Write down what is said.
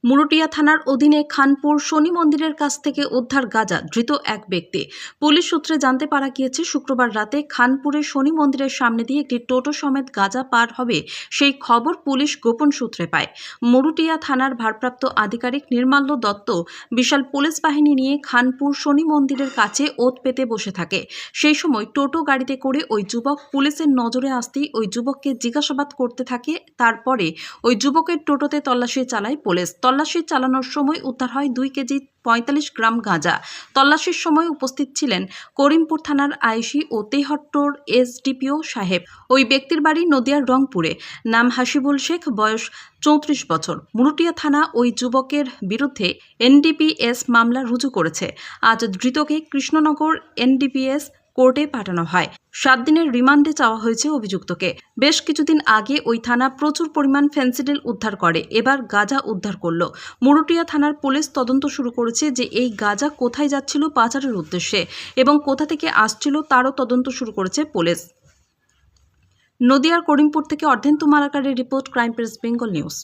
মুরুটিয়া থানার অধীনে খানপুর শনি মন্দিরের কাছ থেকে উদ্ধার গাঁজা, ধৃত এক ব্যক্তি। পুলিশ সূত্রে জানতে পারা গিয়েছে, শুক্রবার রাতে খানপুরের শনি মন্দিরের সামনে দিয়ে একটি টোটো সমেত গাঁজা পার হবে সেই খবর পুলিশ গোপন সূত্রে পায়। মুরুটিয়া থানার ভারপ্রাপ্ত আধিকারিক নির্মাল্য দত্ত বিশাল পুলিশ বাহিনী নিয়ে খানপুর শনি মন্দিরের কাছে ওত পেতে বসে থাকে। সেই সময় টোটো গাড়িতে করে ওই যুবক পুলিশের নজরে আসতেই ওই যুবককে জিজ্ঞাসাবাদ করতে থাকে। তারপরে ওই যুবকের টোটোতে তল্লাশি চালায় পুলিশ। তল্লাশি চালানোর সময় উদ্ধার হয় 2 কেজি 45 গ্রাম গাঁজা। তল্লাশির সময় উপস্থিত ছিলেন করিমপুর থানার আইসি ও তেহট্টর এসডিপিও সাহেব। ওই ব্যক্তির বাড়ি নদিয়ার রংপুরে। নাম হাসিবুল শেখ, বয়স 34 বছর। মুরুটিয়া থানা ওই যুবকের বিরুদ্ধে এনডিপিএস মামলা রুজু করেছে। আজ ধৃতকে কৃষ্ণনগর এনডিপিএস কোর্টে পাঠানো হয়। 7 দিনের রিমান্ডে চাওয়া হয়েছে অভিযুক্তকে। বেশ কিছুদিন আগে ওই থানা প্রচুর পরিমাণ ফেন্সিডিল উদ্ধার করে, এবার গাঁজা উদ্ধার করল। মুরুটিয়া থানার পুলিশ তদন্ত শুরু করেছে যে এই গাঁজা কোথায় যাচ্ছিল পাচারের উদ্দেশ্যে এবং কোথা থেকে আসছিল তারও তদন্ত শুরু করেছে পুলিশ। নদিয়ার করিমপুর থেকে অর্ধেন্দু মালাকারের report, crime press Bengal news.